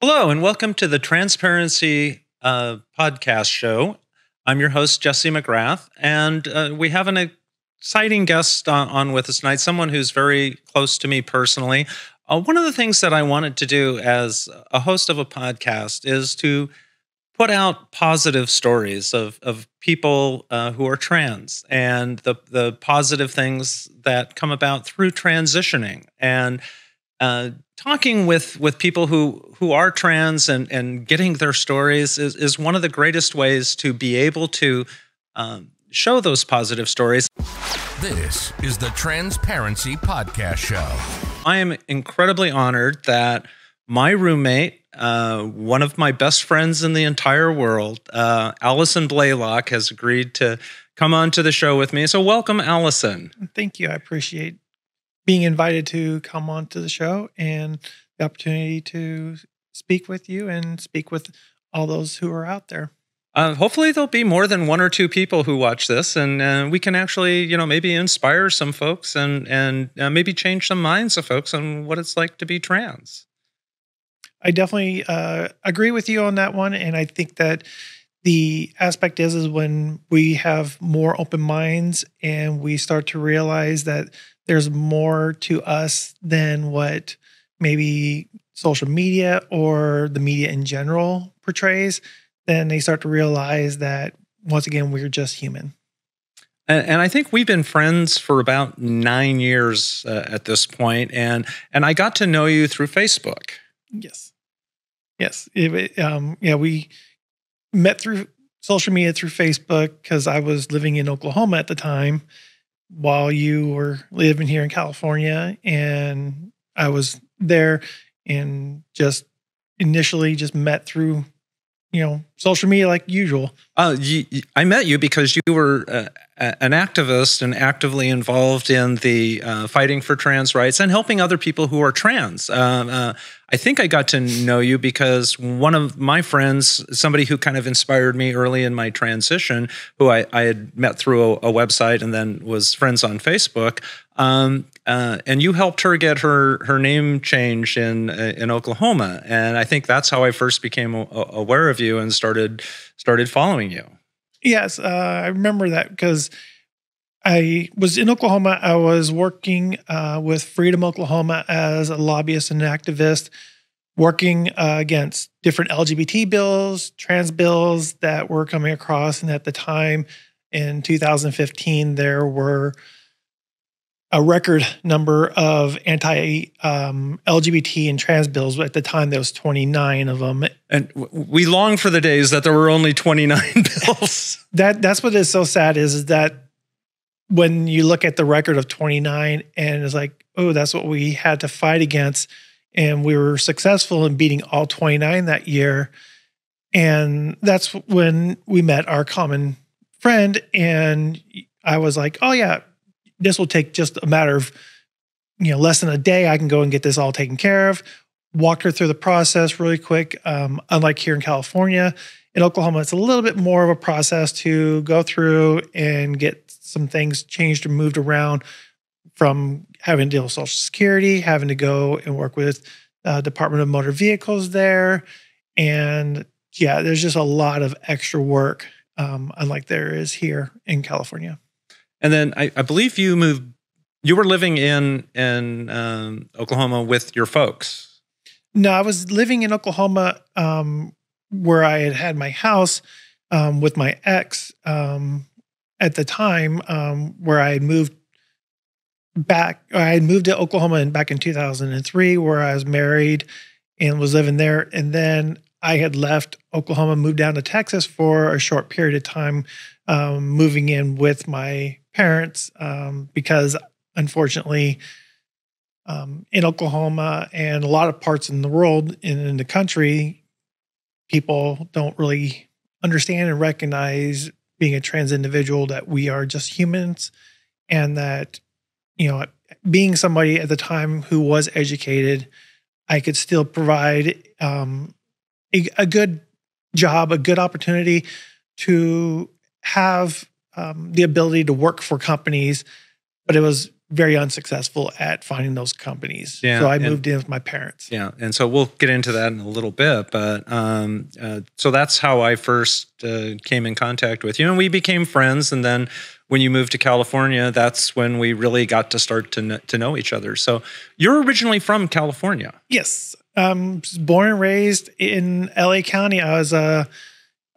Hello, and welcome to the Transparency podcast show. I'm your host, Jesse McGrath, and we have an exciting guest on with us tonight, someone who's very close to me personally. One of the things that I wanted to do as a host of a podcast is to put out positive stories of people who are trans and the positive things that come about through transitioning, and talking with people who are trans and getting their stories is one of the greatest ways to be able to show those positive stories. This is the Transparency Podcast Show. I am incredibly honored that my roommate, one of my best friends in the entire world, Allison Blaylock, has agreed to come on to the show with me. So welcome, Allison. Thank you. I appreciate being invited to come on to the show and the opportunity to speak with you and speak with all those who are out there. Hopefully there'll be more than one or two people who watch this, and we can actually, maybe inspire some folks and maybe change some minds of folks on what it's like to be trans. I definitely agree with you on that one. And I think that the aspect is when we have more open minds and we start to realize that there's more to us than what maybe social media or the media in general portrays, then they start to realize that, once again, we're just human. And I think we've been friends for about 9 years at this point, and I got to know you through Facebook. Yes. We met through social media, through Facebook, because I was living in Oklahoma at the time while you were living here in California, and I was there and just initially just met through, social media like usual. I met you because you were an activist and actively involved in the fighting for trans rights and helping other people who are trans. I think I got to know you because one of my friends, somebody who kind of inspired me early in my transition, who I had met through a website and then was friends on Facebook, and you helped her get her name changed in Oklahoma, and I think that's how I first became aware of you and started following you. Yes, I remember that because I was in Oklahoma. I was working with Freedom Oklahoma as a lobbyist and an activist, working against different LGBT bills, trans bills that were coming across. And at the time, in 2015, there were a record number of anti-LGBT and trans bills. At the time, there was 29 of them. And we long for the days that there were only 29 bills. That's what is so sad is that when you look at the record of 29 and it's like, oh, that's what we had to fight against. And we were successful in beating all 29 that year. And that's when we met our common friend. And I was like, oh yeah, this will take just a matter of, less than a day. I can go and get this all taken care of. Walked her through the process really quick. Unlike here in California, in Oklahoma, it's a little bit more of a process to go through and get some things changed or moved around, from having to deal with Social Security, having to go and work with Department of Motor Vehicles there. And yeah, there's just a lot of extra work, unlike there is here in California. And then I believe you were living in Oklahoma with your folks. No, I was living in Oklahoma where I had my house with my ex at the time, where I had moved back. I had moved to Oklahoma back in 2003, where I was married and was living there. And then I had left Oklahoma, moved down to Texas for a short period of time, moving in with my parents because, unfortunately, in Oklahoma and a lot of parts in the world and in the country, people don't really understand and recognize, being a trans individual, that we are just humans, and that, being somebody at the time who was educated, I could still provide a good job, a good opportunity to have the ability to work for companies, but it was very unsuccessful at finding those companies. Yeah, So I moved in with my parents. Yeah, and so we'll get into that in a little bit, but so that's how I first came in contact with you, and we became friends. And then when you moved to California, that's when we really got to start to know each other. So you're originally from California. Yes, born and raised in LA County. I was a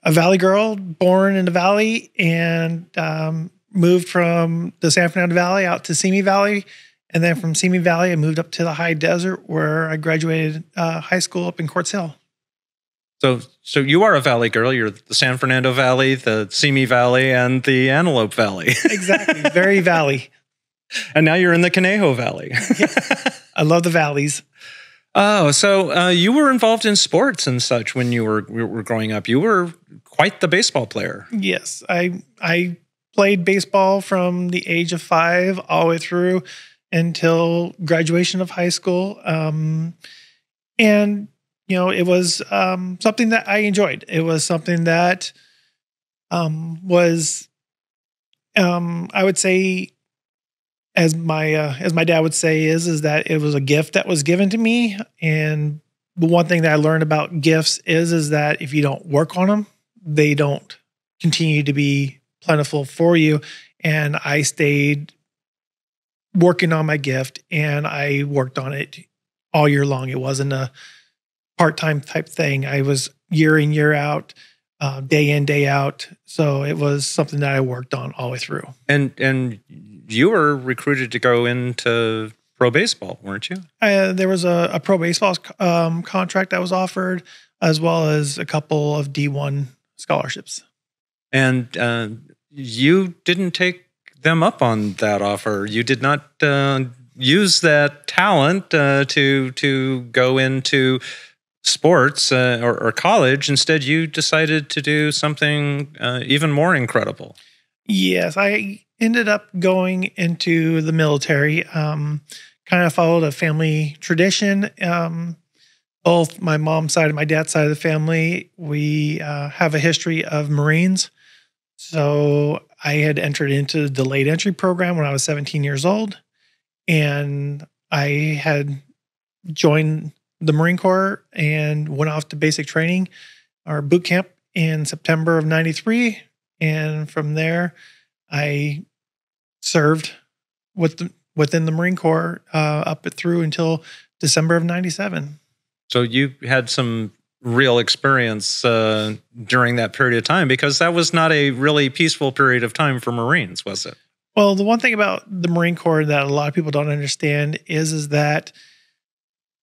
Valley girl, born in the Valley, and moved from the San Fernando Valley out to Simi Valley. And then from Simi Valley, I moved up to the high desert where I graduated high school up in Quartz Hill. So you are a Valley girl. You're the San Fernando Valley, the Simi Valley, and the Antelope Valley. Exactly. Very Valley. And now you're in the Conejo Valley. I love the valleys. Oh, so you were involved in sports and such when you were growing up. You were quite the baseball player. Yes. I played baseball from the age of 5 all the way through until graduation of high school. And, it was something that I enjoyed. It was something that was, I would say, as my dad would say, is that it was a gift that was given to me. And the one thing that I learned about gifts is that if you don't work on them, they don't continue to be plentiful for you. And I stayed working on my gift, and I worked on it all year long. It wasn't a part-time type thing. I was year in, year out, day in, day out. So it was something that I worked on all the way through. And you were recruited to go into pro baseball, weren't you? There was a pro baseball contract that was offered, as well as a couple of D1 scholarships. And you didn't take them up on that offer. You did not use that talent to go into sports or college. Instead, you decided to do something even more incredible. Yes, I ended up going into the military. Kind of followed a family tradition. Both my mom's side and my dad's side of the family, we have a history of Marines. So I had entered into the delayed entry program when I was 17 years old, and I had joined the Marine Corps and went off to basic training or boot camp in September of 93. And from there, I served within the Marine Corps up through until December of 97. So you had some real experience during that period of time, because that was not a really peaceful period of time for Marines, was it? Well, the one thing about the Marine Corps that a lot of people don't understand is that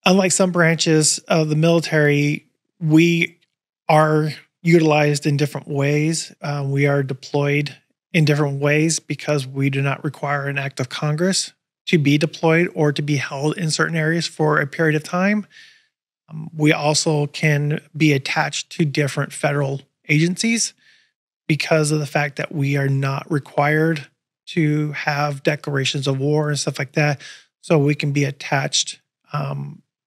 unlike some branches of the military, we are utilized in different ways. We are deployed in different ways because we do not require an act of Congress to be deployed or to be held in certain areas for a period of time. We also can be attached to different federal agencies because of the fact that we are not required to have declarations of war and stuff like that. So we can be attached.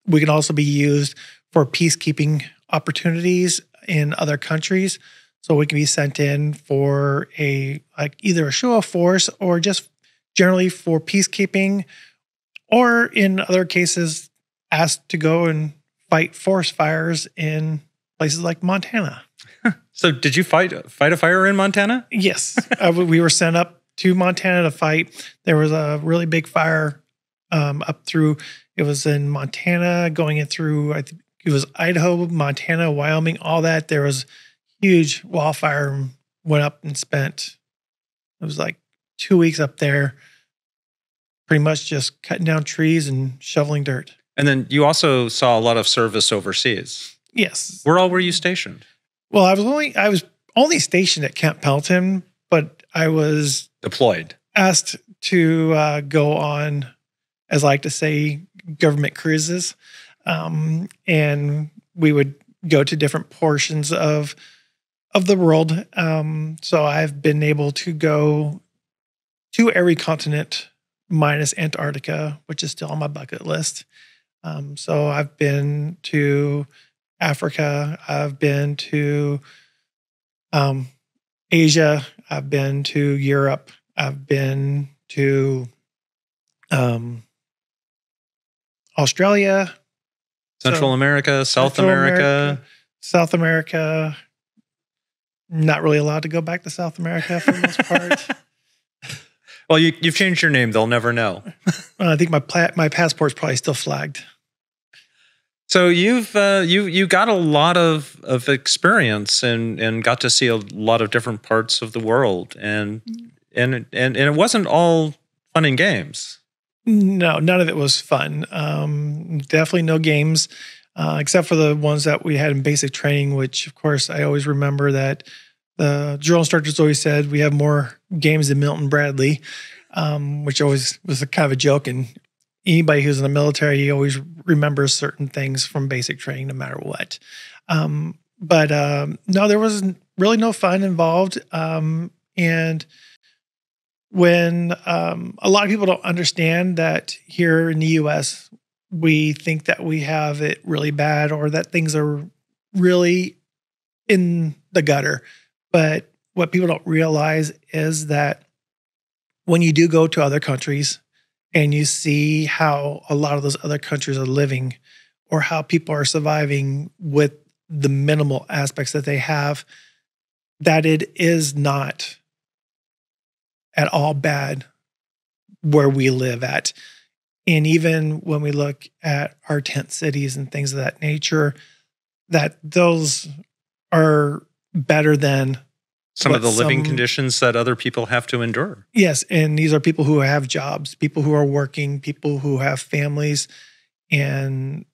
We can also be used for peacekeeping opportunities in other countries. So we can be sent in for either a show of force or just generally for peacekeeping, or in other cases, asked to go and fight forest fires in places like Montana. So did you fight a fire in Montana? Yes. We were sent up to Montana to fight. There was a really big fire up through, it was in Montana, going in through, I think it was Idaho, Montana, Wyoming, all that. There was huge wildfire, went up and spent, it was like 2 weeks up there, pretty much just cutting down trees and shoveling dirt. And then you also saw a lot of service overseas. Yes. Where all were you stationed? Well, I was only stationed at Camp Pendleton, but I was Deployed. Asked to go on, as I like to say, government cruises. And we would go to different portions of the world. So I've been able to go to every continent minus Antarctica, which is still on my bucket list. So I've been to Africa. I've been to Asia. I've been to Europe. I've been to um, Australia, Central America, South America. South America. Not really allowed to go back to South America for the most part. Well, you've changed your name. They'll never know. I think my passport's probably still flagged. So you've you got a lot of experience and got to see a lot of different parts of the world, and it wasn't all fun and games. No, none of it was fun. Definitely no games, except for the ones that we had in basic training, which of course I always remember that the drill instructors always said we have more games than Milton Bradley, which always was a kind of a joke. And anybody who's in the military always remembers certain things from basic training, no matter what. But no, there was really no fun involved. And when a lot of people don't understand that here in the U.S., we think that we have it really bad or that things are really in the gutter. But what people don't realize is that when you do go to other countries and you see how a lot of those other countries are living or how people are surviving with the minimal aspects that they have, that it is not at all bad where we live at. And even when we look at our tent cities and things of that nature, that those are better than some of the living conditions that other people have to endure. Yes, and these are people who have jobs, people who are working, people who have families, and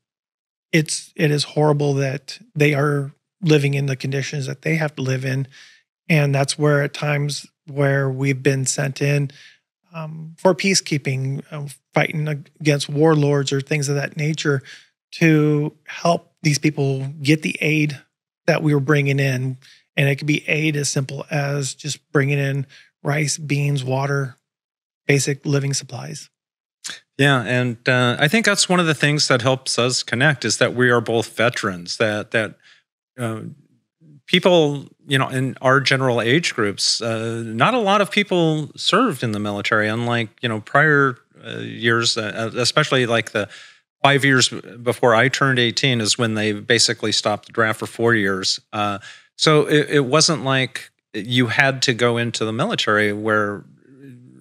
it is horrible that they are living in the conditions that they have to live in. And that's where at times where we've been sent in for peacekeeping, fighting against warlords or things of that nature to help these people get the aid that we were bringing in. And it could be aid as simple as just bringing in rice, beans, water, basic living supplies. Yeah, and I think that's one of the things that helps us connect is that we are both veterans, that people, in our general age groups, not a lot of people served in the military, unlike, prior years, especially like the 5 years before I turned 18 is when they basically stopped the draft for 4 years. So it wasn't like you had to go into the military, where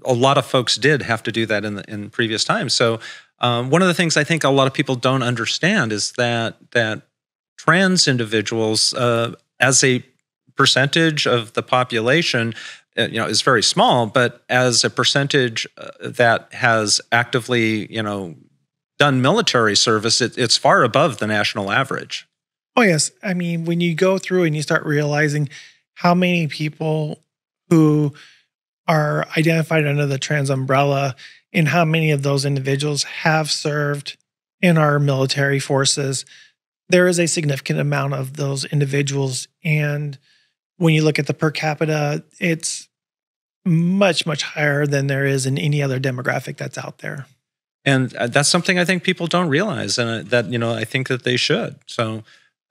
a lot of folks did have to do that in previous times. So one of the things I think a lot of people don't understand is that trans individuals, as a percentage of the population, is very small, but as a percentage that has actively, done military service, it's far above the national average. Oh, yes. I mean, when you go through and you start realizing how many people who are identified under the trans umbrella and how many of those individuals have served in our military forces, there is a significant amount of those individuals. And when you look at the per capita, it's much, much higher than there is in any other demographic that's out there. And that's something I think people don't realize, and that, I think that they should. So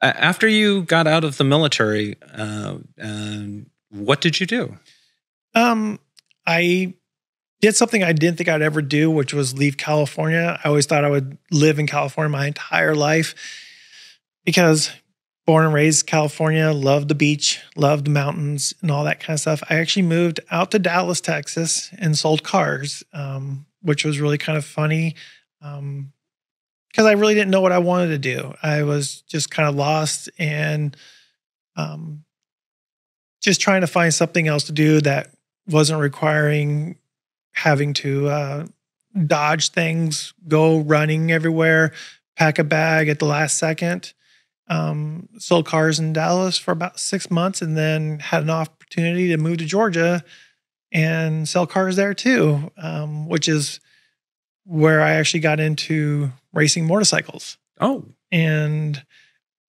after you got out of the military, what did you do? I did something I didn't think I'd ever do, which was leave California. I always thought I would live in California my entire life because born and raised California, loved the beach, loved the mountains and all that kind of stuff. I actually moved out to Dallas, Texas and sold cars, which was really kind of funny. Because I really didn't know what I wanted to do. I was just kind of lost and just trying to find something else to do that wasn't requiring having to dodge things, go running everywhere, pack a bag at the last second. Sold cars in Dallas for about 6 months and then had an opportunity to move to Georgia and sell cars there too, which is where I actually got into racing motorcycles. Oh. And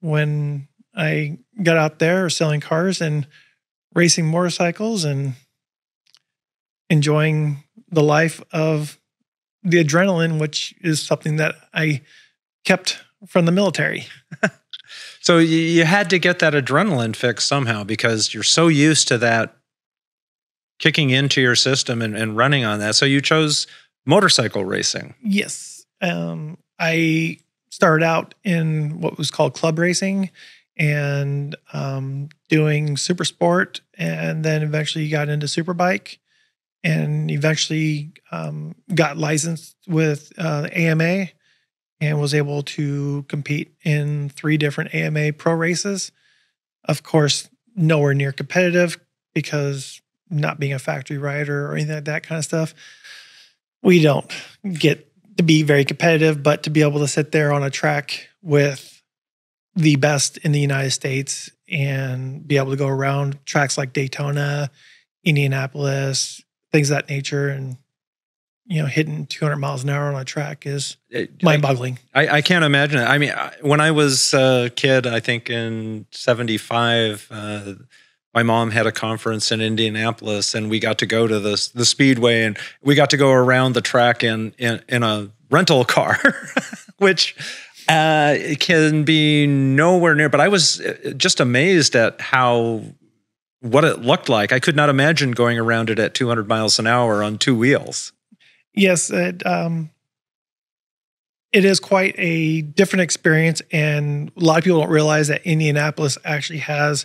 when I got out there selling cars and racing motorcycles and enjoying the life of the adrenaline, which is something that I kept from the military. So you had to get that adrenaline fix somehow because you're so used to that kicking into your system and running on that. So you chose motorcycle racing. Yes. I started out in what was called club racing and doing super sport, and then eventually got into superbike, and eventually got licensed with AMA and was able to compete in 3 different AMA pro races. Of course, nowhere near competitive because not being a factory rider or anything like that kind of stuff, we don't get to be very competitive, but to be able to sit there on a track with the best in the United States and be able to go around tracks like Daytona, Indianapolis, things of that nature, and hitting 200 miles an hour on a track is mind-boggling. I can't imagine it. I mean, when I was a kid, I think in 75, my mom had a conference in Indianapolis, and we got to go to the speedway, and we got to go around the track in a rental car, which can be nowhere near. But I was just amazed at what it looked like. I could not imagine going around it at 200 miles an hour on 2 wheels. Yes, it is quite a different experience, and a lot of people don't realize that Indianapolis actually has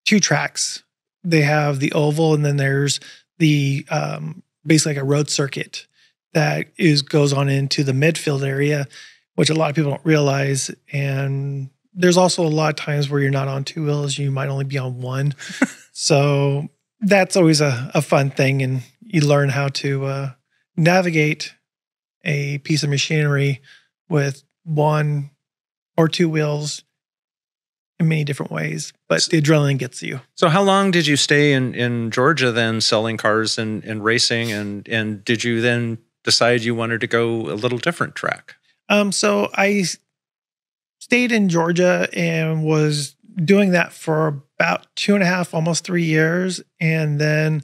2 tracks. They have the oval, and then there's the basically like a road circuit that goes on into the midfield area, which a lot of people don't realize. And there's also a lot of times where you're not on 2 wheels; you might only be on 1. So that's always a fun thing, and you learn how to navigate a piece of machinery with 1 or 2 wheels in many different ways, but the adrenaline gets you. So how long did you stay in Georgia then, selling cars and racing, and did you then decide you wanted to go a little different track? So I stayed in Georgia and was doing that for about 2.5, almost 3 years. And then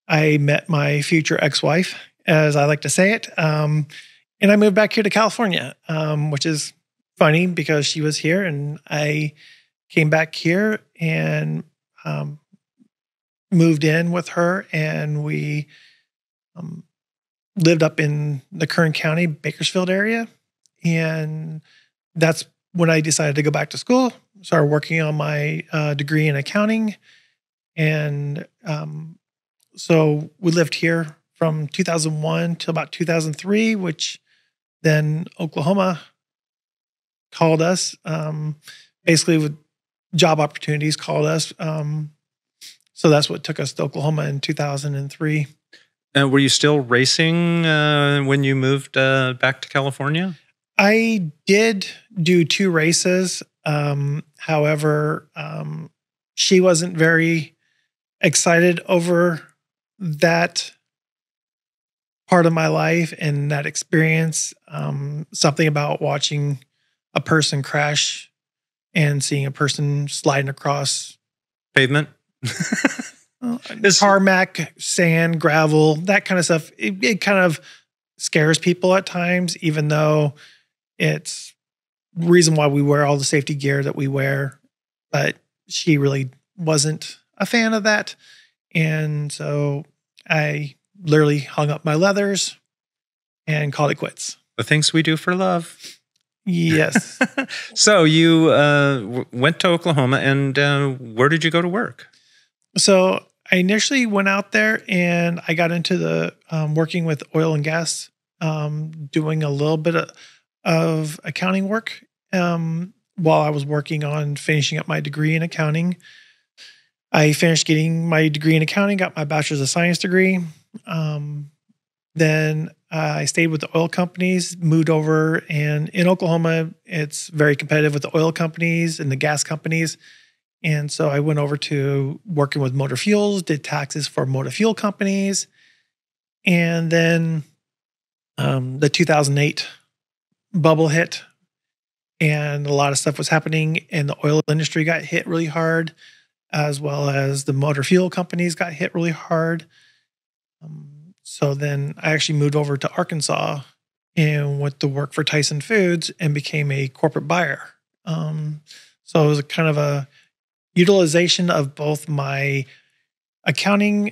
I met my future ex-wife, as I like to say it. And I moved back here to California, which is funny because she was here and I came back here and moved in with her, and we lived up in the Kern County, Bakersfield area. And that's when I decided to go back to school, started working on my degree in accounting. And so we lived here from 2001 till about 2003, which then Oklahoma called us, basically with job opportunities called us. So that's what took us to Oklahoma in 2003. Were you still racing when you moved back to California? I did do 2 races. However, she wasn't very excited over that part of my life and that experience. Something about watching a person crash and seeing a person sliding across pavement, tarmac, sand, gravel, that kind of stuff. It kind of scares people at times, even though it's the reason why we wear all the safety gear that we wear. But she really wasn't a fan of that. And so I literally hung up my leathers and called it quits. The things we do for love. Yes. So you went to Oklahoma, and where did you go to work? So I initially went out there and I got into the working with oil and gas, doing a little bit of accounting work while I was working on finishing up my degree in accounting. I finished getting my degree in accounting, got my bachelor's of science degree. Then I stayed with the oil companies, moved over, and in Oklahoma, it's very competitive with the oil companies and the gas companies. And so I went over to working with motor fuels, did taxes for motor fuel companies. And then the 2008 bubble hit, and a lot of stuff was happening, and the oil industry got hit really hard, as well as the motor fuel companies got hit really hard. So then I actually moved over to Arkansas and went to work for Tyson Foods and became a corporate buyer. So it was a kind of a utilization of both my accounting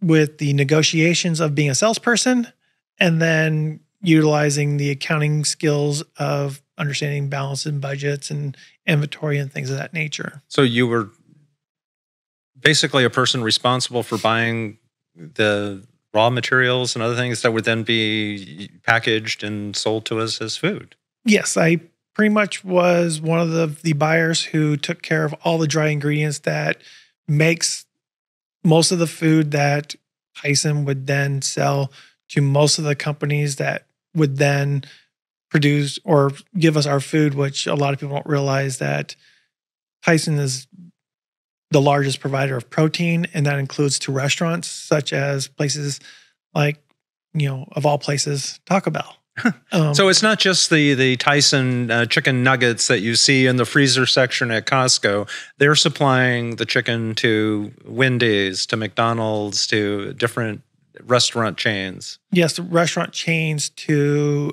with the negotiations of being a salesperson, and then utilizing the accounting skills of understanding balance and budgets and inventory and things of that nature. So you were basically a person responsible for buying the raw materials and other things that would then be packaged and sold to us as food. Yes, I pretty much was one of the buyers who took care of all the dry ingredients that makes most of the food that Tyson would then sell to most of the companies that would then produce or give us our food, which a lot of people don't realize that Tyson is the largest provider of protein, and that includes to restaurants such as places like, of all places, Taco Bell. So it's not just the Tyson chicken nuggets that you see in the freezer section at Costco. They're supplying the chicken to Wendy's, to McDonald's, to different restaurant chains. Yes, restaurant chains to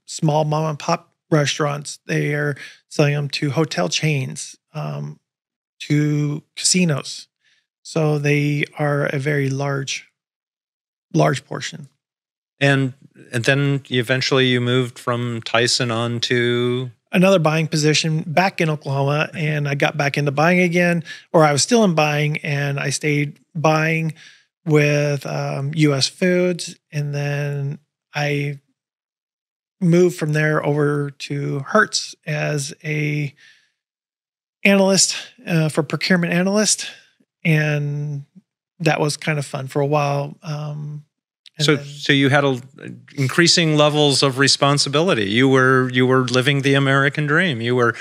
small mom and pop restaurants. They are selling them to hotel chains, to casinos. So they are a very large portion. And then eventually you moved from Tyson on to another buying position back in Oklahoma, and I got back into buying again, or I was still in buying, and I stayed buying with U.S. Foods, and then I moved from there over to Hertz as a analyst for procurement analyst, and that was kind of fun for a while. So you had increasing levels of responsibility. You were living the American dream. You were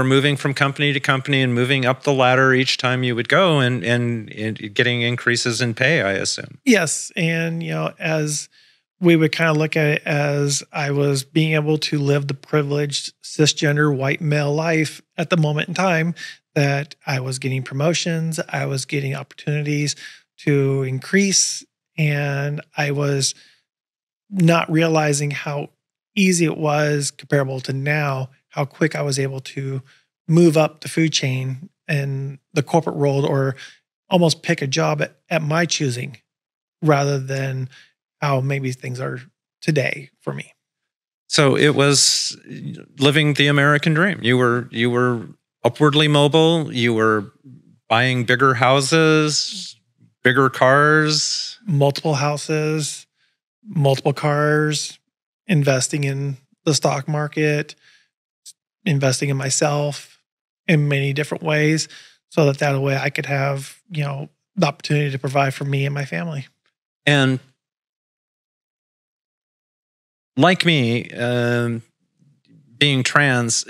moving from company to company and moving up the ladder each time you would go and getting increases in pay, I assume. Yes, and as we would kind of look at it as I was being able to live the privileged cisgender white male life at the moment in time, that I was getting promotions, I was getting opportunities to increase. And I was not realizing how easy it was comparable to now, how quick I was able to move up the food chain and the corporate world, or almost pick a job at my choosing rather than how maybe things are today for me. So it was living the American dream. You were upwardly mobile. You were buying bigger houses, bigger cars. Multiple houses, multiple cars, investing in the stock market, investing in myself in many different ways, so that way I could have, the opportunity to provide for me and my family. And like me, being trans,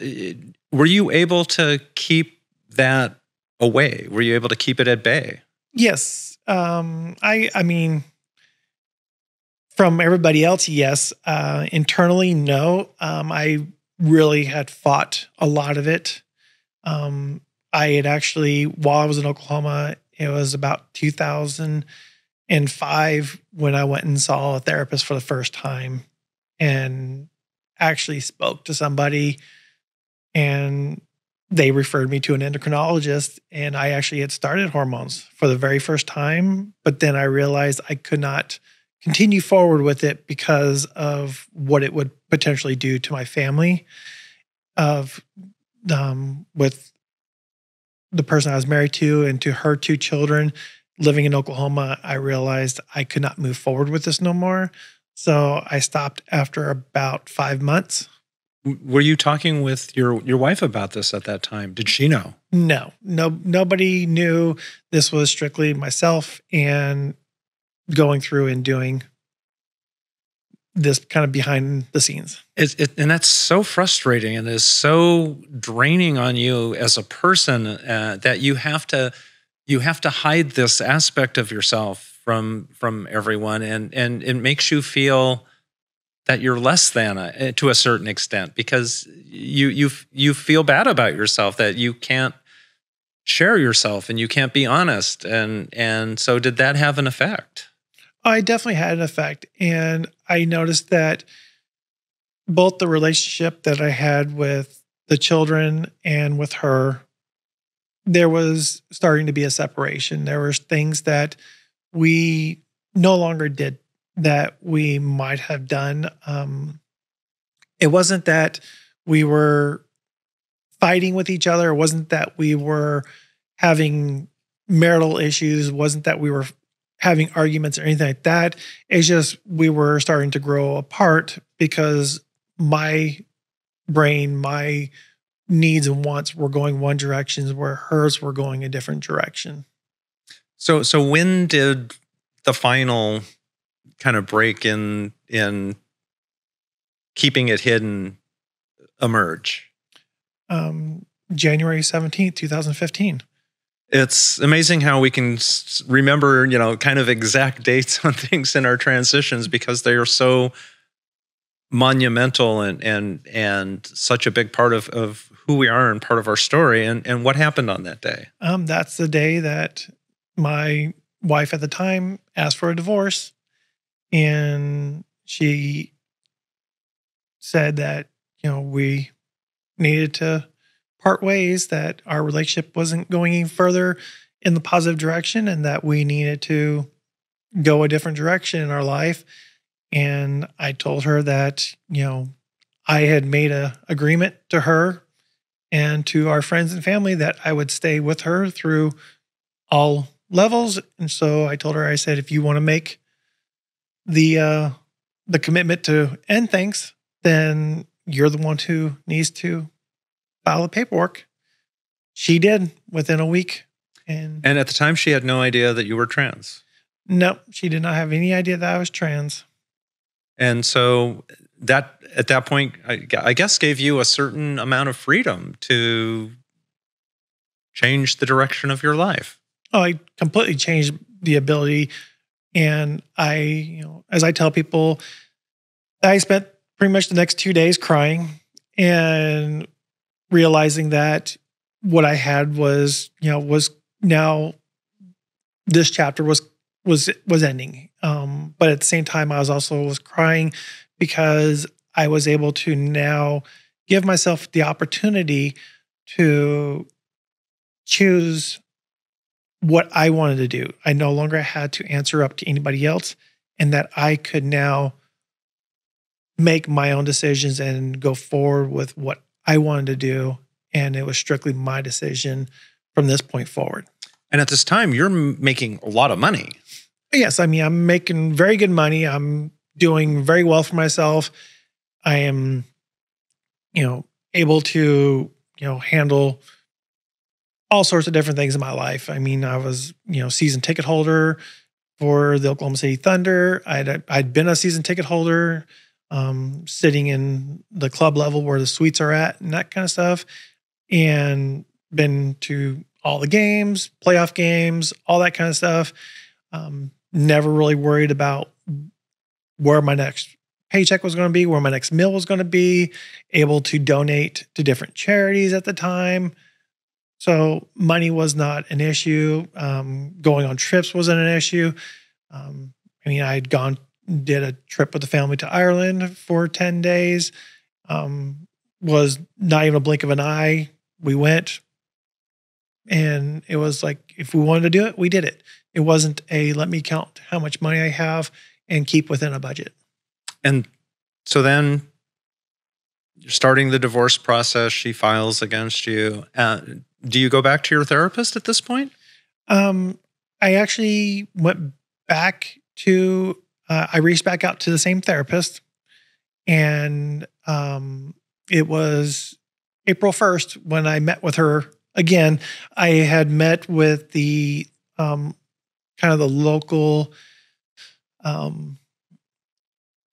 were you able to keep that away? Were you able to keep it at bay? Yes. I mean, from everybody else, yes. Internally, no. I really had fought a lot of it. I had actually, while I was in Oklahoma, it was about 2005 when I went and saw a therapist for the first time and actually spoke to somebody, and they referred me to an endocrinologist, and I actually had started hormones for the very first time. But then I realized I could not continue forward with it because of what it would potentially do to my family. With the person I was married to and to her 2 children living in Oklahoma, I realized I could not move forward with this no more. So I stopped after about 5 months. Were you talking with your wife about this at that time? Did she know? No, nobody knew. This was strictly myself and going through and doing this kind of behind the scenes. And that's so frustrating and is so draining on you as a person that you have to hide this aspect of yourself from everyone, and it makes you feel that you're less than to a certain extent, because you feel bad about yourself that you can't share yourself and you can't be honest. And so did that have an effect? I definitely had an effect. And I noticed that both the relationship that I had with the children and with her, there was starting to be a separation. There were things that we no longer did that we might have done. It wasn't that we were fighting with each other. It wasn't that we were having marital issues. It wasn't that we were having arguments or anything like that. It's just we were starting to grow apart because my brain, my needs and wants were going one direction where hers were going a different direction. So when did the final kind of break in keeping it hidden emerge? January 17th, 2015. It's amazing how we can remember, kind of exact dates on things in our transitions because they are so monumental and such a big part of who we are and part of our story. And what happened on that day? That's the day that my wife at the time asked for a divorce, and she said that, we needed to part ways, that our relationship wasn't going any further in the positive direction, and that we needed to go a different direction in our life. And I told her that, I had made an agreement to her and to our friends and family that I would stay with her through all levels. And so I told her, I said, if you want to make the commitment to end things, then you're the one who needs to file the paperwork. She did within a week. And at the time, she had no idea that you were trans. No, she did not have any idea that I was trans. And so that, at that point, I guess gave you a certain amount of freedom to change the direction of your life. Oh, I completely changed the ability. And I, as I tell people, I spent pretty much the next 2 days crying and realizing that what I had was now this chapter was ending. But at the same time, I was crying because I was able to now give myself the opportunity to choose what I wanted to do. I no longer had to answer up to anybody else, and that I could now make my own decisions and go forward with what I wanted to do. And it was strictly my decision from this point forward. And at this time, you're making a lot of money. Yes. I mean, I'm making very good money. I'm doing very well for myself. I am, able to, handle all sorts of different things in my life. I mean, I was, season ticket holder for the Oklahoma City Thunder. I'd been a season ticket holder, sitting in the club level where the suites are at and that kind of stuff, and been to all the games, playoff games, all that kind of stuff. Never really worried about where my next paycheck was going to be, where my next meal was going to be, able to donate to different charities at the time. So money was not an issue. Going on trips wasn't an issue. I did a trip with the family to Ireland for 10 days. Was not even a blink of an eye. We went, and it was like, if we wanted to do it, we did it. It wasn't let me count how much money I have and keep within a budget. And so then you're starting the divorce process. She files against you. Do you go back to your therapist at this point? I actually went back to, I reached back out to the same therapist, and it was April 1st when I met with her again. I had met with the kind of the local kind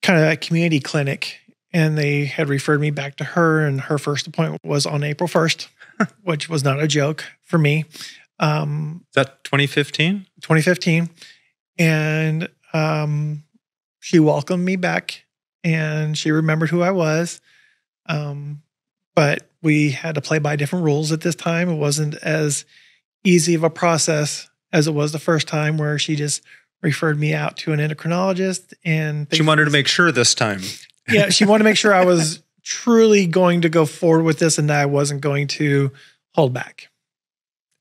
of community clinic, and they had referred me back to her, and her first appointment was on April 1st, which was not a joke for me. Is that 2015? 2015. And she welcomed me back, and she remembered who I was. But we had to play by different rules at this time. It wasn't as easy of a process as it was the first time, where she just referred me out to an endocrinologist. And she wanted to make sure this time. Yeah, she wanted to make sure I was truly going to go forward with this and that I wasn't going to hold back.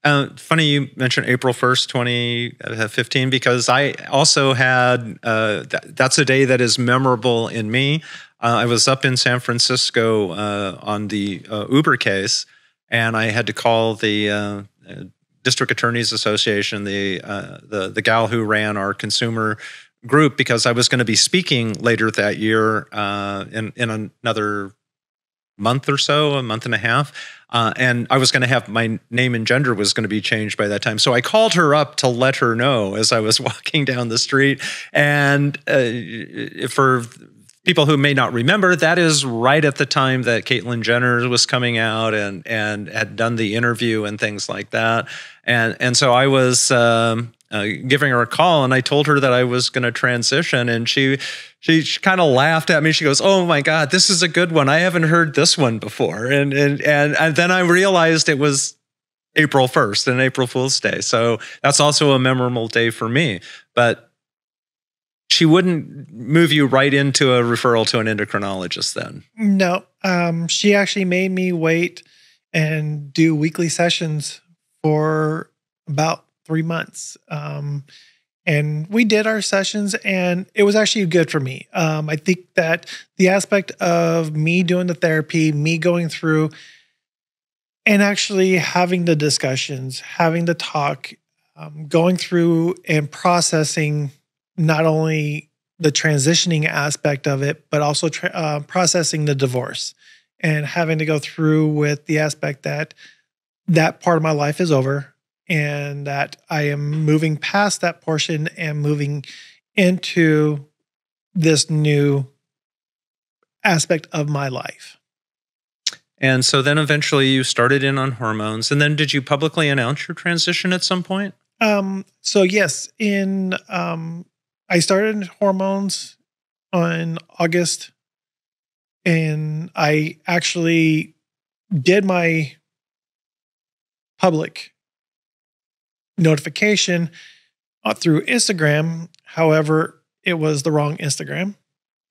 Funny you mentioned April 1st, 2015, because I also had, that's a day that is memorable in me. I was up in San Francisco on the Uber case, and I had to call the District Attorneys Association, the gal who ran our consumer group, because I was going to be speaking later that year in another month or so, a month and a half. And I was going to have my name and gender was going to be changed by that time. So I called her up to let her know as I was walking down the street. And for people who may not remember, that is right at the time that Caitlyn Jenner was coming out and had done the interview and things like that. And so I was giving her a call, and I told her that I was going to transition, and she kind of laughed at me. She goes, "Oh my God, this is a good one. I haven't heard this one before." And then I realized it was April 1st and April Fool's Day. So that's also a memorable day for me. But she wouldn't move you right into a referral to an endocrinologist then? No, she actually made me wait and do weekly sessions for about 3 months. And we did our sessions, and it was actually good for me. I think that the aspect of me doing the therapy, me going through and actually having the discussions, having the talk, going through and processing not only the transitioning aspect of it, but also processing the divorce and having to go through with the aspect that that part of my life is over and that I am moving past that portion and moving into this new aspect of my life. And so then eventually you started in on hormones. And then did you publicly announce your transition at some point? So yes, I started hormones on August, and I actually did my public notification through Instagram. However, it was the wrong Instagram.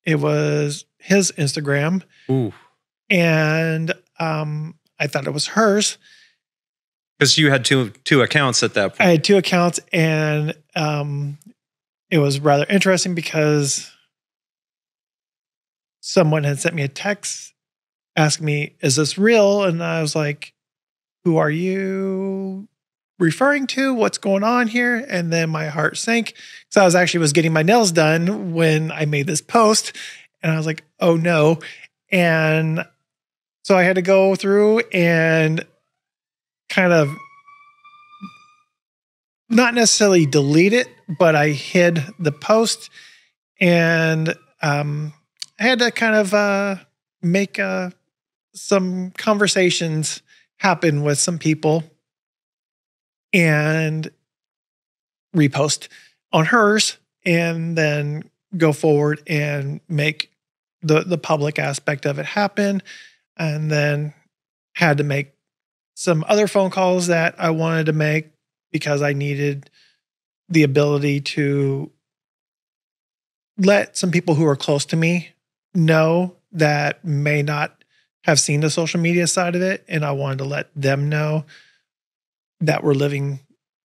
It was his Instagram. Ooh. And I thought it was hers. Because you had two accounts at that point. I had two accounts, and it was rather interesting because someone had sent me a text asking me, "Is this real?" And I was like, "Who are you referring to? What's going on here?" And then my heart sank because I was getting my nails done when I made this post, and I was like, "Oh no!" And so I had to go through and kind of not necessarily delete it, but I hid the post, and I had to kind of make some conversations happen with some people and repost on hers, and then go forward and make the public aspect of it happen. And then had to make some other phone calls that I wanted to make because I needed the ability to let some people who are close to me know that may not have seen the social media side of it. And I wanted to let them know that we're living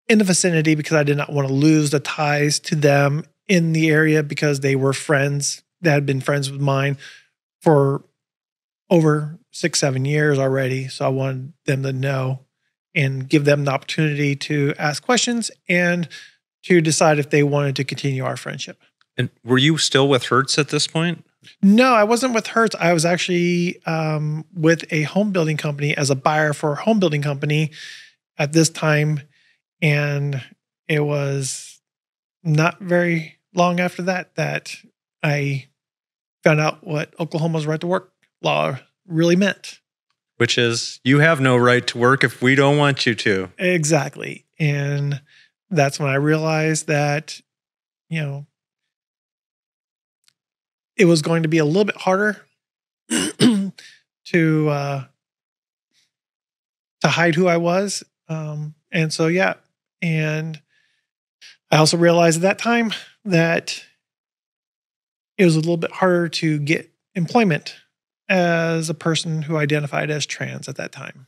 in the vicinity because I did not want to lose the ties to them in the area because they were friends that had been friends with mine for over 6-7 years already. So I wanted them to know and give them the opportunity to ask questions and to decide if they wanted to continue our friendship. And were you still with Hertz at this point? No, I wasn't with Hertz. I was actually with a home building company as a buyer for a home building company at this time. And it was not very long after that I found out what Oklahoma's right to work law really meant. Which is, you have no right to work if we don't want you to. Exactly. And that's when I realized that, it was going to be a little bit harder to hide who I was. And so, yeah. And I also realized at that time that it was a little bit harder to get employment as a person who identified as trans at that time.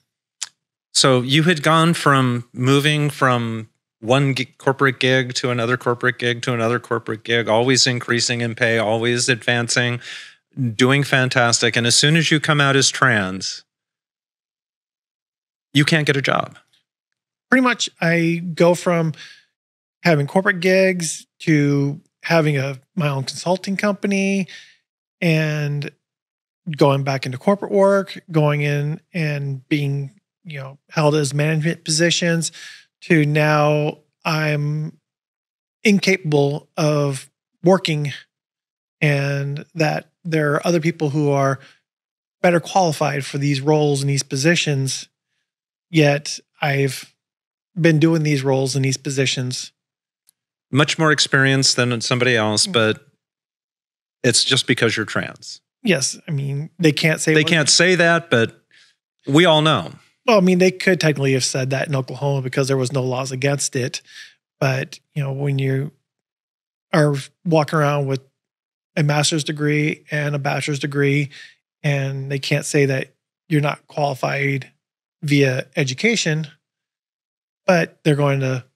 So you had gone from moving from one corporate gig to another corporate gig to another corporate gig, always increasing in pay, always advancing, doing fantastic. And as soon as you come out as trans, you can't get a job. Pretty much I go from having corporate gigs to having my own consulting company and going back into corporate work, going in and being, held as management positions, to now I'm incapable of working, and that there are other people who are better qualified for these roles and these positions, yet I've been doing these roles and these positions. Much more experience than somebody else, but it's just because you're trans. Yes. I mean, they can't say that, but we all know. Well, I mean, they could technically have said that in Oklahoma because there was no laws against it. But, when you are walking around with a master's degree and a bachelor's degree, and they can't say that you're not qualified via education, but they're going to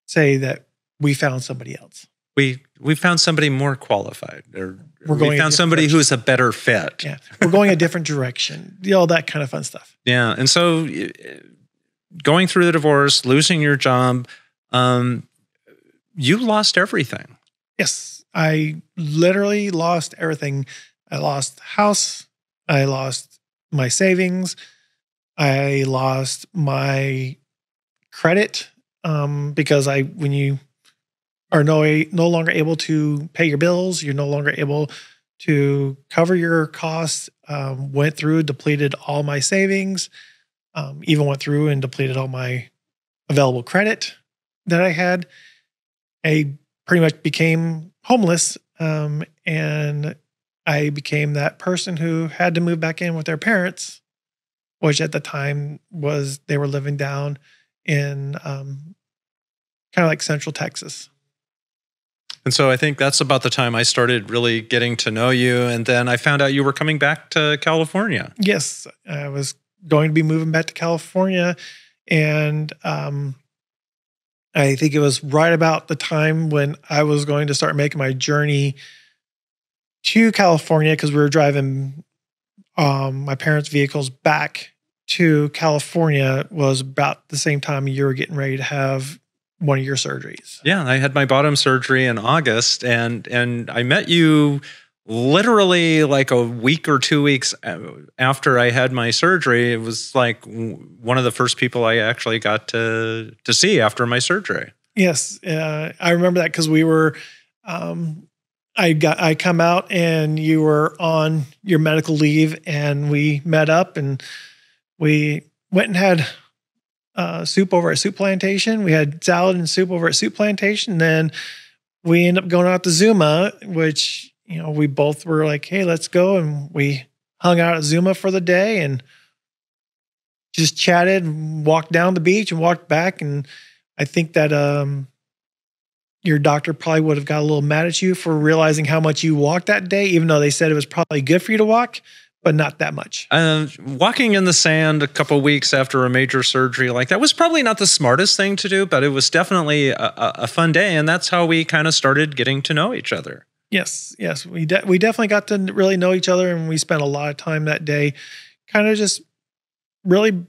say that we found somebody else. We found somebody more qualified, or we found somebody direction. who's a better fit. Yeah, we're going a different direction. All that kind of fun stuff. Yeah, and so going through the divorce, losing your job, you lost everything. Yes, I literally lost everything. I lost the house. I lost my savings. I lost my credit because when you are no longer able to pay your bills, you're no longer able to cover your costs. Went through, depleted all my savings, even went through and depleted all my available credit that I had. I pretty much became homeless, and I became that person who had to move back in with their parents, which at the time they were living down in kind of like Central Texas. And so I think that's about the time I started really getting to know you. And then I found out you were coming back to California. Yes, I was going to be moving back to California. And I think it was right about the time when I was going to start making my journey to California, because we were driving my parents' vehicles back to California. Was about the same time you were getting ready to have one of your surgeries. Yeah, I had my bottom surgery in August, and I met you literally like a week or 2 weeks after I had my surgery. It was like one of the first people I actually got to see after my surgery. Yes, I remember that because we were. I come out and you were on your medical leave, and we met up and we went and had soup over at Soup Plantation. We had salad and soup over at Soup Plantation. Then we ended up going out to Zuma, which, we both were like, hey, let's go. And we hung out at Zuma for the day and just chatted and walked down the beach and walked back. And I think that your doctor probably would have got a little mad at you for realizing how much you walked that day, even though they said it was probably good for you to walk, but not that much. Walking in the sand a couple weeks after a major surgery like that was probably not the smartest thing to do, but it was definitely a fun day. And that's how we kind of started getting to know each other. Yes. We definitely got to really know each other. And we spent a lot of time that day kind of just really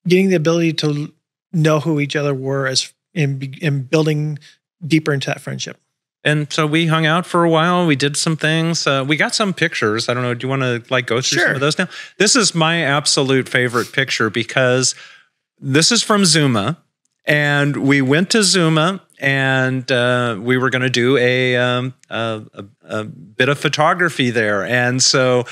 getting the ability to know who each other were in building deeper into that friendship. And so we hung out for a while. We did some things. We got some pictures. I don't know. Do you want to go through some of those now? This is my absolute favorite picture because this is from Zuma. And we went to Zuma, and we were going to do a bit of photography there. And so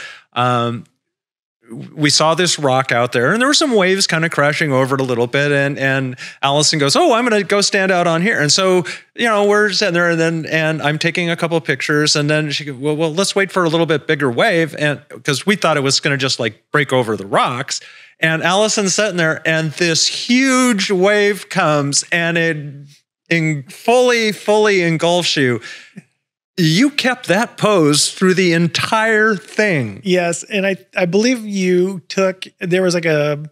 we saw this rock out there, and there were some waves kind of crashing over it a little bit. And Allison goes, "Oh, I'm going to go stand out on here." And so, we're sitting there, and I'm taking a couple of pictures, and then she goes, well, let's wait for a little bit bigger wave. And because we thought it was going to just like break over the rocks. And Allison's sitting there, and this huge wave comes, and it fully engulfs you. You kept that pose through the entire thing. Yes, and I believe there was like a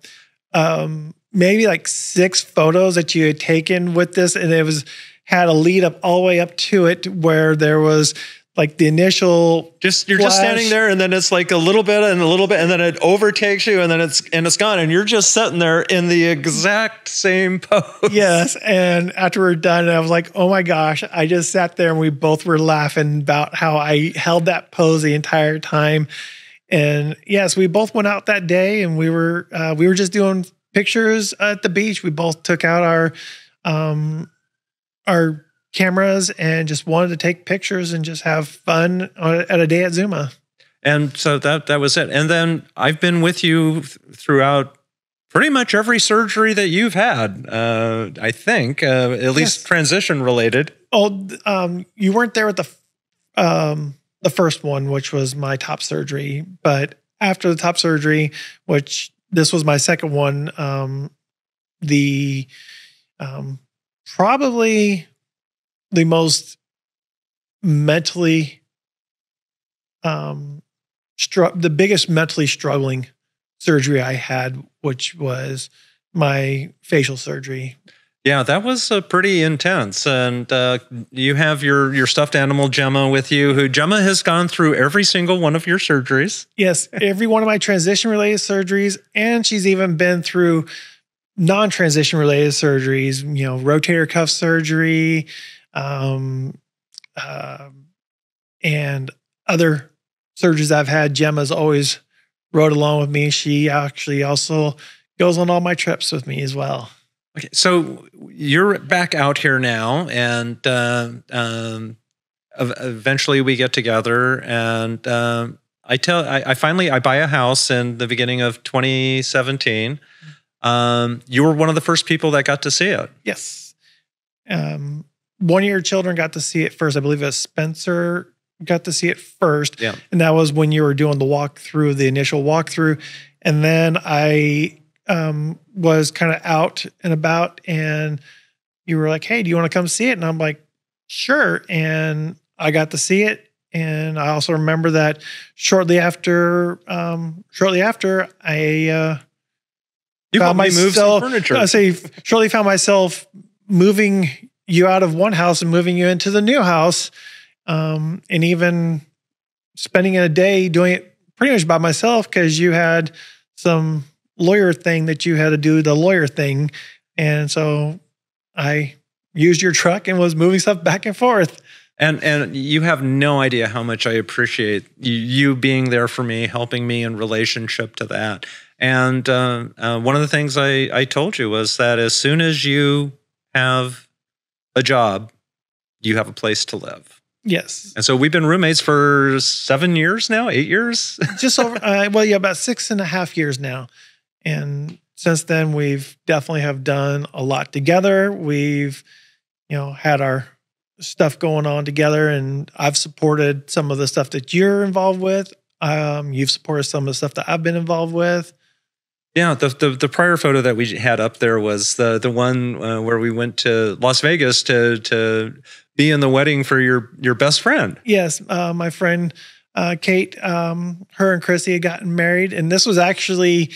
maybe like 6 photos that you had taken with this, and it had a lead up all the way up to it where there was like the initial you're just standing there, and then it's like a little bit and a little bit, and then it overtakes you, and then it's gone, and you're just sitting there in the exact same pose. Yes, and after we're done, I was like, oh my gosh, I just sat there and we both were laughing about how I held that pose the entire time. And yes, we both went out that day, and we were just doing pictures at the beach. We both took out our cameras and just wanted to take pictures and just have fun at a day at Zuma. And so that was it. And then I've been with you throughout pretty much every surgery that you've had, I think, at least transition related. Oh, you weren't there with the first one, which was my top surgery. But after the top surgery, which this was my second one, probably the most mentally, the biggest mentally struggling surgery I had, which was my facial surgery. Yeah, that was pretty intense. And you have your stuffed animal, Gemma, with you, who Gemma has gone through every single one of your surgeries. Yes, every one of my transition-related surgeries, and she's even been through non-transition related surgeries, rotator cuff surgery, and other surgeries I've had. Gemma's always rode along with me. She actually also goes on all my trips with me as well. Okay, so you're back out here now, and eventually we get together, and I buy a house in the beginning of 2017. You were one of the first people that got to see it. Yes. One of your children got to see it first. I believe it was Spencer got to see it first. Yeah. And that was when you were doing the initial walkthrough. And then I was kind of out and about, and you were like, hey, do you want to come see it? And I'm like, sure. And I got to see it. And I also remember that shortly after I found myself, furniture. Shortly found myself moving you out of one house and moving you into the new house, and even spending a day doing it pretty much by myself because you had some lawyer thing that you had to do the lawyer thing, and so I used your truck and was moving stuff back and forth. And you have no idea how much I appreciate you being there for me, helping me in relationship to that. And one of the things I told you was that as soon as you have a job, you have a place to live. Yes. And so we've been roommates for 7 years now, 8 years? Just over, about 6.5 years now. And since then, we've definitely have done a lot together. We've, had our stuff going on together, and I've supported some of the stuff that you're involved with. You've supported some of the stuff that I've been involved with. Yeah, the prior photo that we had up there was the one where we went to Las Vegas to be in the wedding for your best friend. Yes, my friend Kate, her and Chrissy had gotten married, and this was actually,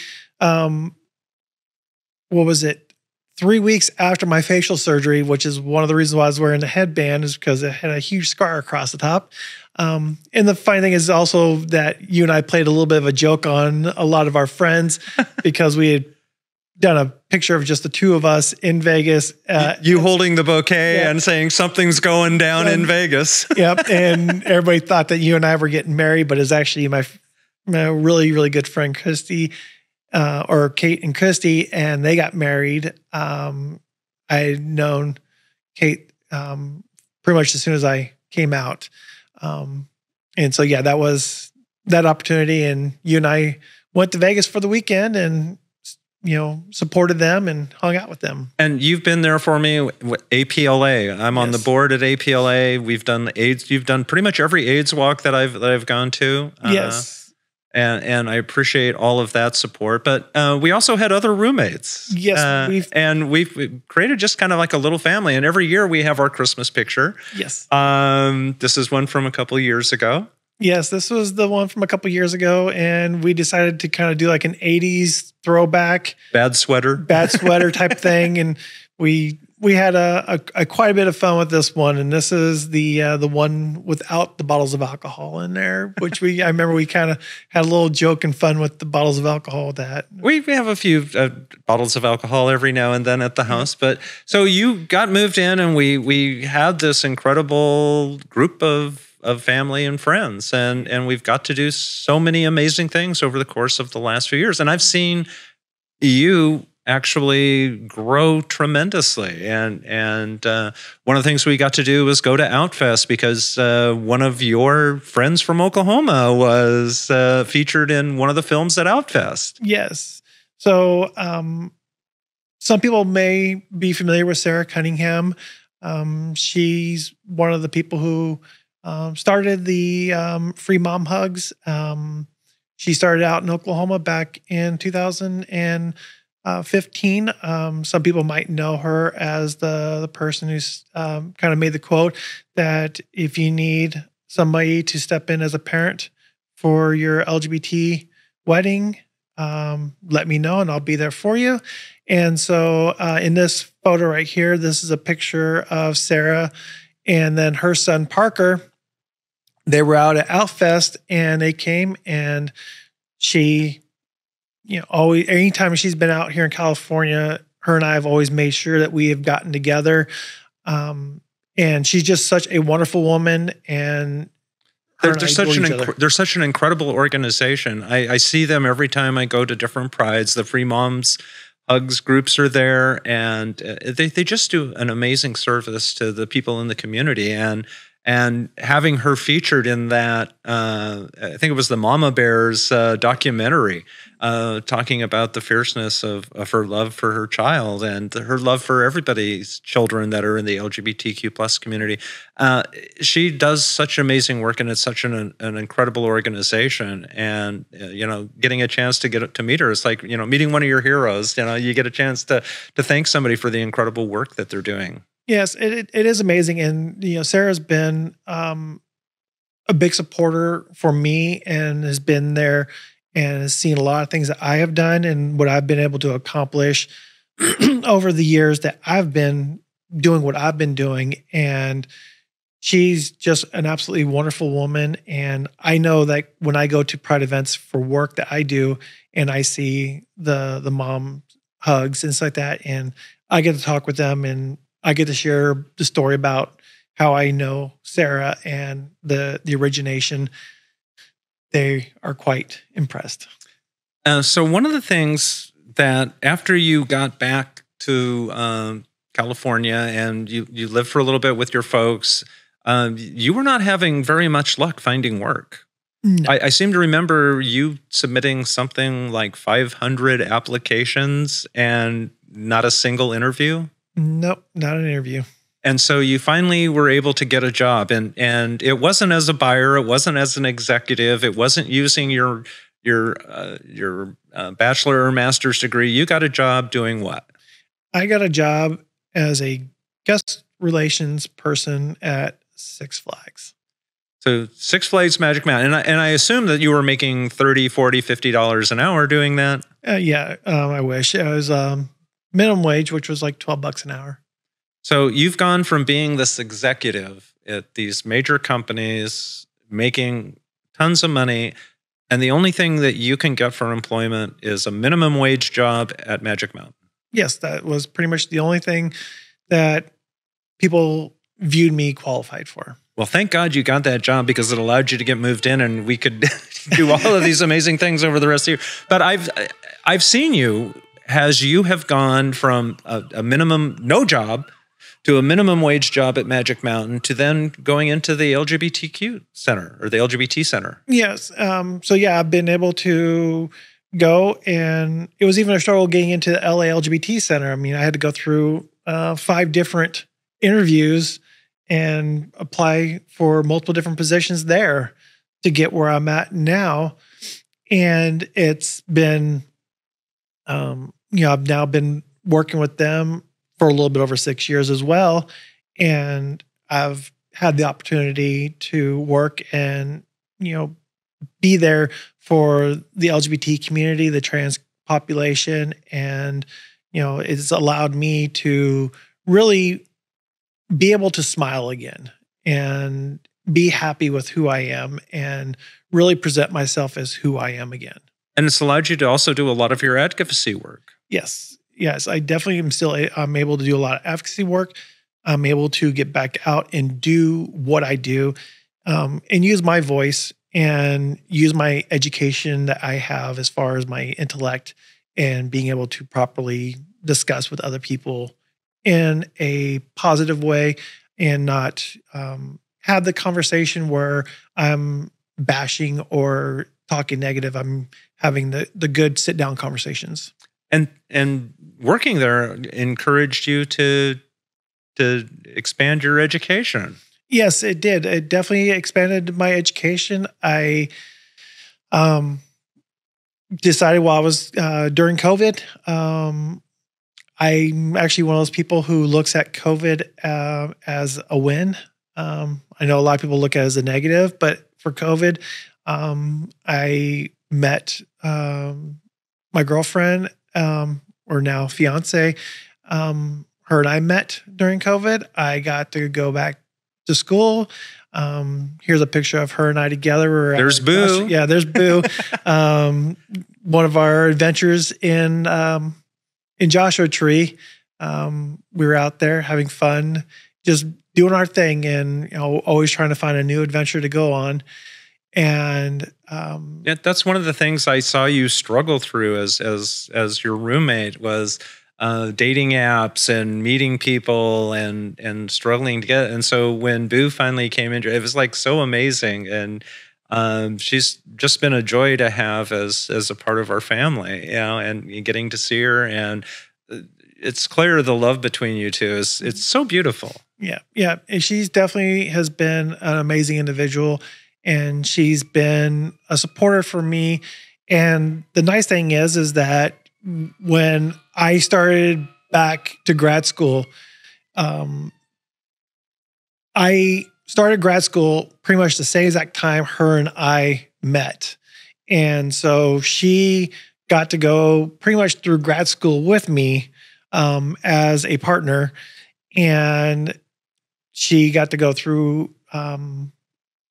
3 weeks after my facial surgery, which is one of the reasons why I was wearing the headband, is because it had a huge scar across the top. And the funny thing is also that you and I played a little bit of a joke on a lot of our friends because we had done a picture of just the two of us in Vegas. You holding the bouquet and saying something's going down in Vegas. Yep. And everybody thought that you and I were getting married, but it's actually my really, really good friend, Christy, or Kate and Christy, and they got married. I had known Kate pretty much as soon as I came out. And so, that was that opportunity. And you and I went to Vegas for the weekend and, supported them and hung out with them. And you've been there for me, APLA. I'm on the board at APLA. We've done the AIDS. You've done pretty much every AIDS walk that I've gone to. Yes. And I appreciate all of that support. But we also had other roommates. Yes. We've created just kind of like a little family. And every year we have our Christmas picture. Yes. This is one from a couple of years ago. Yes, this was the one from a couple years ago, and we decided to kind of do like an 80s throwback Bad sweater. type thing, and we had a quite a bit of fun with this one. And this is the one without the bottles of alcohol in there, which I remember we kind of had a little joke and fun with the bottles of alcohol with that. We have a few bottles of alcohol every now and then at the house, but so you got moved in, and we had this incredible group of family and friends, and we've got to do so many amazing things over the course of the last few years. And I've seen you actually grow tremendously. And one of the things we got to do was go to Outfest, because one of your friends from Oklahoma was featured in one of the films at Outfest. Yes. So some people may be familiar with Sarah Cunningham. She's one of the people who started the Free Mom Hugs. She started out in Oklahoma back in 2015. Some people might know her as the person who's kind of made the quote that if you need somebody to step in as a parent for your LGBT wedding, let me know and I'll be there for you. And so in this photo right here, this is a picture of Sarah and then her son Parker. They were out at Outfest, and they came, and she, always, anytime she's been out here in California, her and I have always made sure that we have gotten together. And she's just such a wonderful woman, and they're such an incredible organization. I see them every time I go to different prides. The Free Moms Hugs groups are there, and they just do an amazing service to the people in the community. And having her featured in that, I think it was the Mama Bears documentary, talking about the fierceness of her love for her child and her love for everybody's children that are in the LGBTQ plus community. She does such amazing work, and it's such an incredible organization. And getting a chance to meet her, it's like meeting one of your heroes. You get a chance to thank somebody for the incredible work that they're doing. Yes, it is amazing. And, Sarah's been a big supporter for me and has been there and has seen a lot of things that I have done and what I've been able to accomplish over the years that I've been doing what I've been doing. And she's just an absolutely wonderful woman. And I know that when I go to Pride events for work that I do and I see the mom hugs and stuff like that, and I get to talk with them and I get to share the story about how I know Sarah and the origination. They are quite impressed. So one of the things that after you got back to California and you lived for a little bit with your folks, you were not having very much luck finding work. No. I seem to remember you submitting something like 500 applications and not a single interview. Nope, not an interview. And so you finally were able to get a job, and it wasn't as a buyer, it wasn't as an executive, it wasn't using your bachelor or master's degree. You got a job doing what? I got a job as a guest relations person at Six Flags. So Six Flags Magic Mountain, and I assume that you were making $30, $40, $50 an hour doing that. I wish. It was minimum wage, which was like $12 an hour. So you've gone from being this executive at these major companies, making tons of money, and the only thing that you can get for employment is a minimum wage job at Magic Mountain. Yes, that was pretty much the only thing that people viewed me qualified for. Well, thank God you got that job, because it allowed you to get moved in, and we could do all of these amazing things over the rest of the year. But I've seen you as you have gone from a minimum no job to a minimum wage job at Magic Mountain to then going into the LGBTQ center or the LGBT center. Yes. I've been able to go, and it was even a struggle getting into the LA LGBT center. I mean, I had to go through 5 different interviews and apply for multiple different positions there to get where I'm at now. And it's been, I've now been working with them for a little bit over 6 years as well. And I've had the opportunity to work and be there for the LGBT community, the trans population. And, it's allowed me to really be able to smile again and be happy with who I am and really present myself as who I am again. And it's allowed you to also do a lot of your advocacy work. Yes. I definitely I'm able to do a lot of advocacy work. I'm able to get back out and do what I do, and use my voice and use my education that I have as far as my intellect and being able to properly discuss with other people in a positive way and not have the conversation where I'm bashing or talking negative. I'm having the good sit down conversations. And working there encouraged you to expand your education. Yes, it did. It definitely expanded my education. I decided while I was during COVID, I'm actually one of those people who looks at COVID as a win. I know a lot of people look at it as a negative, but for COVID, I met my girlfriend, or now fiance. Her and I met during COVID. I got to go back to school. Here's a picture of her and I together. There's Boo. Yeah, there's Boo. One of our adventures in Joshua Tree. We were out there having fun, just doing our thing, and always trying to find a new adventure to go on. And that's one of the things I saw you struggle through as your roommate was dating apps and meeting people and struggling to get. And so when Boo finally came in, it was like so amazing. And she's just been a joy to have as a part of our family, and getting to see her. And it's clear the love between you two it's so beautiful. Yeah. And she's definitely has been an amazing individual, and she's been a supporter for me. And the nice thing is that when I started back to grad school, I started grad school pretty much the same exact time her and I met. And so she got to go pretty much through grad school with me as a partner. And she got to go through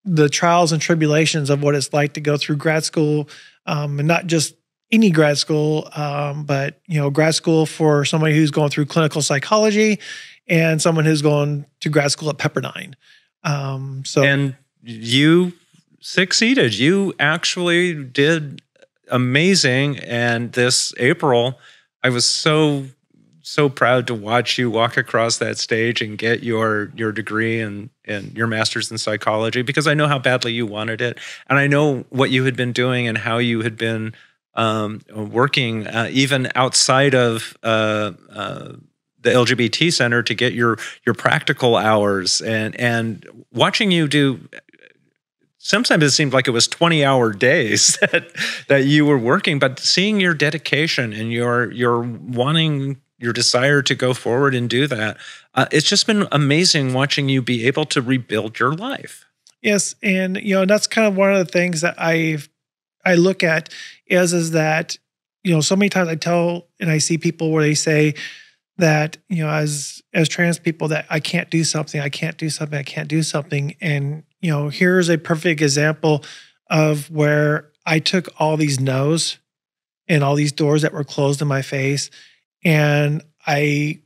the trials and tribulations of what it's like to go through grad school, and not just any grad school, but grad school for somebody who's going through clinical psychology and someone who's going to grad school at Pepperdine. And you succeeded. You actually did amazing. And this April, I was so proud to watch you walk across that stage and get your degree and your master's in psychology, because I know how badly you wanted it. And I know what you had been doing and how you had been working even outside of the LGBT Center to get your practical hours, and watching you do. Sometimes it seemed like it was 20-hour days that you were working, but seeing your dedication and your wanting, your desire to go forward and do that, it's just been amazing watching you be able to rebuild your life. Yes, and that's kind of one of the things that I look at is that so many times I tell and I see people where they say that as trans people that I can't do something, and here's a perfect example of where I took all these no's and all these doors that were closed in my face, and I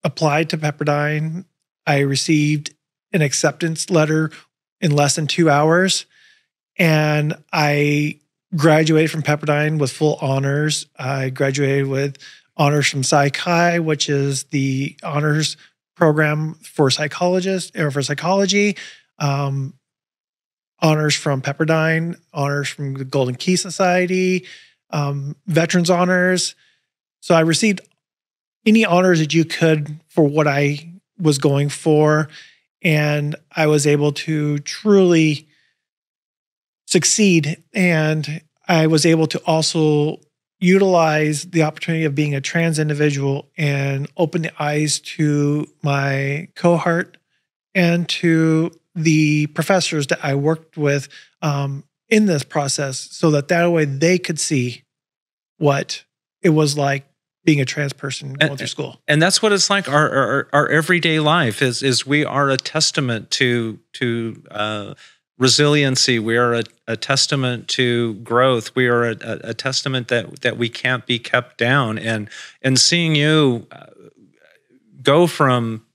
applied to Pepperdine. I received an acceptance letter in less than 2 hours, and I graduated from Pepperdine with full honors. I graduated with honors from Psych-Chi, which is the honors program for psychologists or for psychology. Honors from Pepperdine, honors from the Golden Key Society, veterans honors. So I received any honors that you could for what I was going for. And I was able to truly succeed. And I was able to also utilize the opportunity of being a trans individual and open the eyes to my cohort and to the professors that I worked with in this process, so that way they could see what it was like being a trans person going through school. And that's what it's like. Our everyday life is we are a testament to resiliency. We are a testament to growth. We are a testament that we can't be kept down. And seeing you go from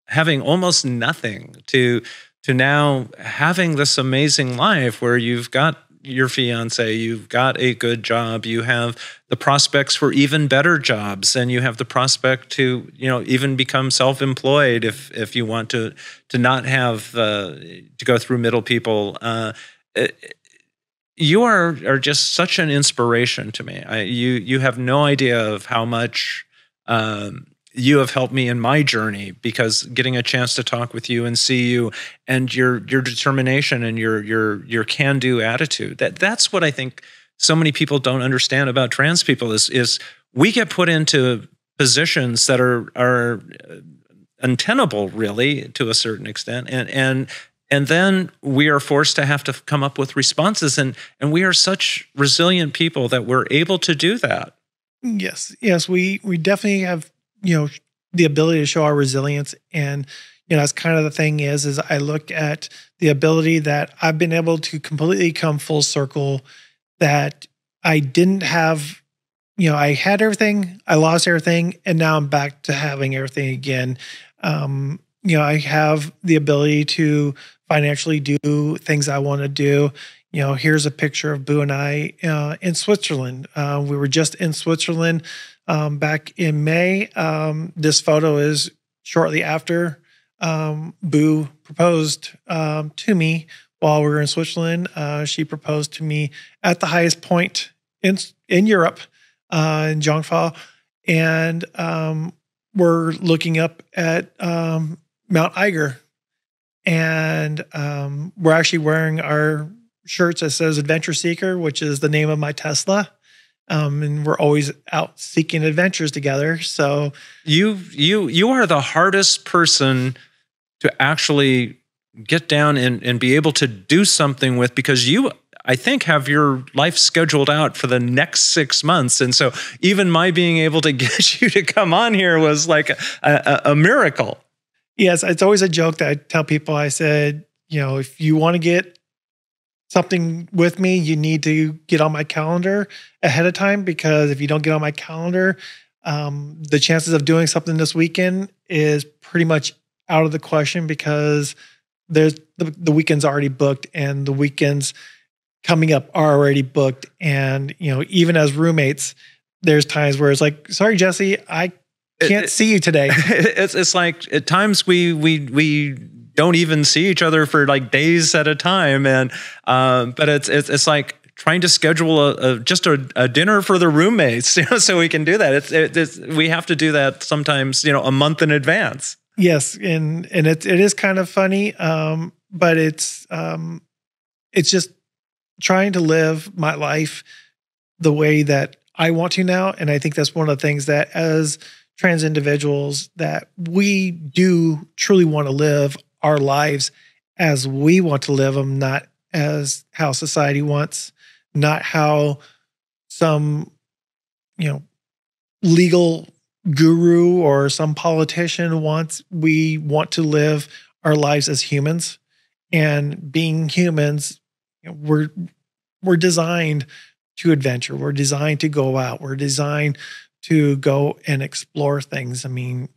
having almost nothing to now having this amazing life where you've got your fiance, you've got a good job, you have the prospects for even better jobs, and you have the prospect to, even become self-employed if you want to not have to go through middle people. You are just such an inspiration to me. You have no idea of how much you have helped me in my journey, because getting a chance to talk with you and see you and your determination and your can-do attitude, that's what I think so many people don't understand about trans people is we get put into positions that are untenable, really, to a certain extent, and then we are forced to have to come up with responses, and we are such resilient people that we're able to do that. Yes, we definitely have the ability to show our resilience. And, that's kind of the thing is I look at the ability that I've been able to completely come full circle, that I didn't have, I had everything, I lost everything, and now I'm back to having everything again. I have the ability to financially do things I want to do. Here's a picture of Boo and I in Switzerland. We were just in Switzerland back in May. This photo is shortly after Boo proposed to me while we were in Switzerland. She proposed to me at the highest point in Europe, in Jungfrau. And we're looking up at Mount Eiger. And we're actually wearing our shirts that says Adventure Seeker, which is the name of my Tesla. And we're always out seeking adventures together. So you are the hardest person to actually get down and be able to do something with, because you, I think, have your life scheduled out for the next 6 months. And so even my being able to get you to come on here was like a miracle. Yes, it's always a joke that I tell people. I said, if you want to get something with me, you need to get on my calendar ahead of time, because if you don't get on my calendar, the chances of doing something this weekend is pretty much out of the question, because there's the weekend's already booked, and the weekends coming up are already booked. And, even as roommates, there's times where it's like, sorry, Jesse, I can't see you today. It's like at times we don't even see each other for like days at a time, and but it's like trying to schedule just a dinner for the roommates, so we can do that. We have to do that sometimes, a month in advance. Yes, and it is kind of funny, but it's just trying to live my life the way that I want to now, and I think that's one of the things that as trans individuals that we do truly want to live our lives as we want to live them, not as how society wants, not how some, legal guru or some politician wants. We want to live our lives as humans, and being humans, we're designed to adventure. We're designed to go out. We're designed to go and explore things. I mean,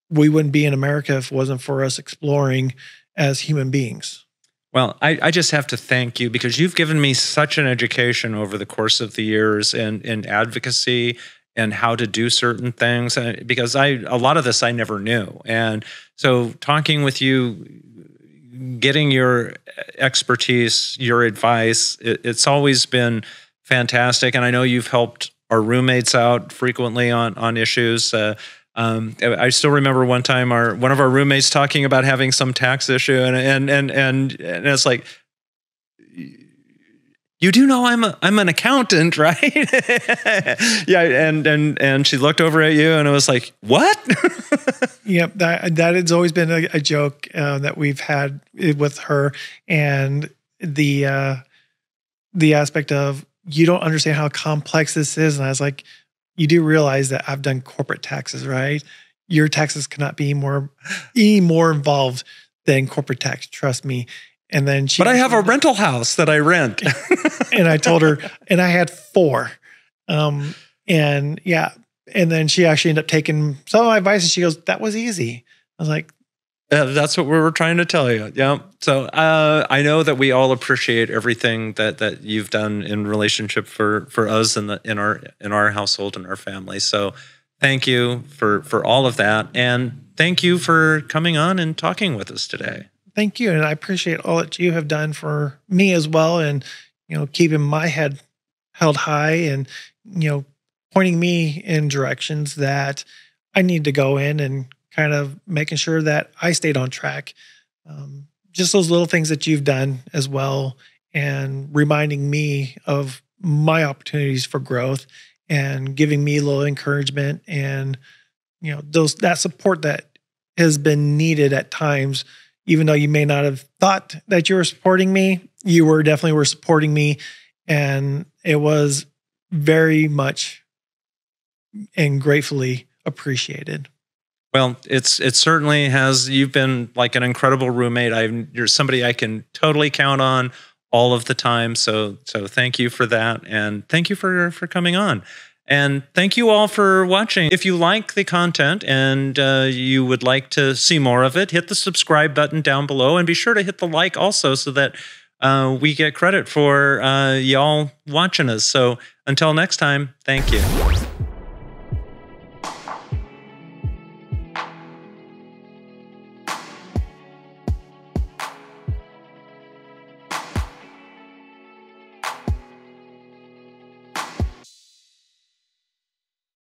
we wouldn't be in America if it wasn't for us exploring as human beings. Well, I just have to thank you, because you've given me such an education over the course of the years in advocacy and how to do certain things, because a lot of this I never knew. And so talking with you, getting your expertise, your advice, it's always been fantastic. And I know you've helped our roommates out frequently on issues. I still remember one time one of our roommates talking about having some tax issue, and it's like, you do know I'm an accountant, right? Yeah, and she looked over at you, and it was like, what? Yep, that has always been a joke that we've had with her, and the aspect of you don't understand how complex this is. And I was like, you do realize that I've done corporate taxes, right? Your taxes cannot be any more involved than corporate tax. Trust me. And then but I have a rental house that I rent. And I told her, and I had 4. And yeah. And then she actually ended up taking some of my advice and she goes, that was easy. I was like, that's what we were trying to tell you. Yeah. So I know that we all appreciate everything that you've done in relationship for us and in our household and our family. So thank you for all of that. And thank you for coming on and talking with us today. Thank you. And I appreciate all that you have done for me as well. And, keeping my head held high and, pointing me in directions that I need to go in and kind of making sure that I stayed on track. Just those little things that you've done as well and reminding me of my opportunities for growth and giving me a little encouragement and, that support that has been needed at times, even though you may not have thought that you were supporting me, you definitely were supporting me. And it was very much and gratefully appreciated. Well, it certainly has. You've been like an incredible roommate. You're somebody I can totally count on all of the time. So thank you for that. And thank you for coming on. And thank you all for watching. If you like the content and you would like to see more of it, hit the subscribe button down below and be sure to hit the like also so that we get credit for y'all watching us. So until next time, thank you.